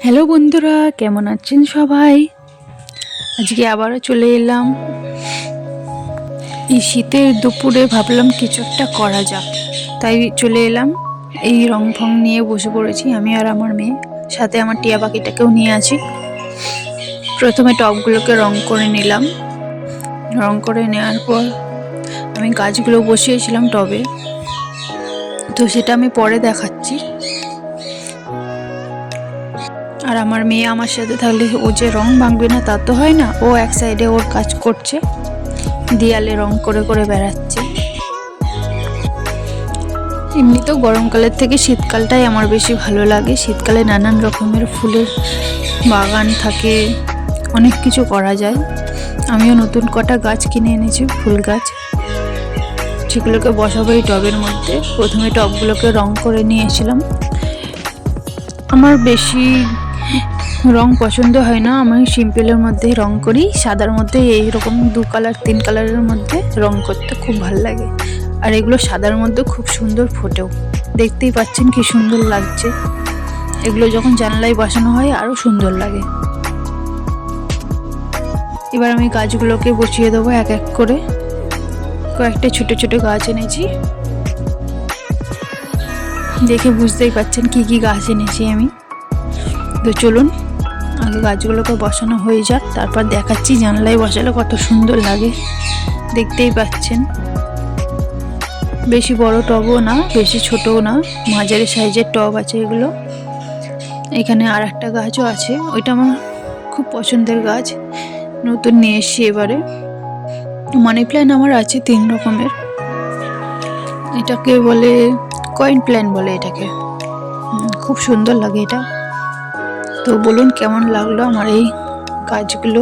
Hello বন্ধুরা, কেমন আছেন সবাই? আজকে আবারও চলে এলাম। এই শীতের দুপুরে ভাবলাম কিছু একটা করা যাক, তাই চলে এলাম। এই রং ফং নিয়ে বসে পড়েছি আমি আর আমার মেয়ে, সাথে আমার টিয়া পাখিটাকেও নিয়ে আছি। প্রথমে টবগুলোকে রং করে নিলাম। রং করে নেওয়ার পর আমি গাছগুলো বসিয়েছিলাম টবে, তো সেটা আমি পরে দেখাচ্ছি। আর আমার মেয়ে আমার সাথে থাকলে ও যে রং ভাঙবে না তা তো হয় না, ও এক সাইডে ওর কাজ করছে, দেয়ালে রং করে করে বেড়াচ্ছে। এমনি তো গরমকালের থেকে শীতকালটাই আমার বেশি ভালো লাগে। শীতকালে নানান রকমের ফুলের বাগান থাকে, অনেক কিছু করা যায়। আমিও নতুন কটা গাছ কিনে এনেছি, ফুল গাছ, সেগুলোকে বসাবো এই টবের মধ্যে। প্রথমে টবগুলোকে রং করে নিয়েছিলাম। আমার বেশি রং পছন্দ হয় না, আমি সিম্পলের মধ্যে রং করি, সাদার মধ্যে এইরকম 2 কালার 3 কালারের মধ্যে রং করতে খুব ভালো লাগে। আর এগুলো সাদার মধ্যে খুব সুন্দর ফোটেও, দেখতেই পাচ্ছেন কি সুন্দর লাগছে। এগুলো যখন জানলায় বসানো হয় আরও সুন্দর লাগে। এবার আমি গাছগুলোকে বসিয়ে দেবো এক এক করে। কয়েকটা ছোট ছোট গাছ এনেছি, দেখে বুঝতেই পাচ্ছেন কি কি গাছ এনেছি আমি। তো চলুন আগে গাছগুলোকে বসানো হয়ে যাক, তারপর দেখাচ্ছি জানলায় বসালে কত সুন্দর লাগে। দেখতেই পাচ্ছেন বেশি বড় টবও না, বেশি ছোটও না, মাঝারি সাইজের টব আছে এগুলো। এখানে আর একটা গাছও আছে, ওইটা আমার খুব পছন্দের গাছ, নতুন নিয়ে এসছি এবারে। মানি প্ল্যান্ট আমার আছে 3 রকমের। এটাকে বলে কয়েন প্ল্যান্ট বলে এটাকে, খুব সুন্দর লাগে এটা। তো বলুন কেমন লাগলো আমার এই গাছগুলো।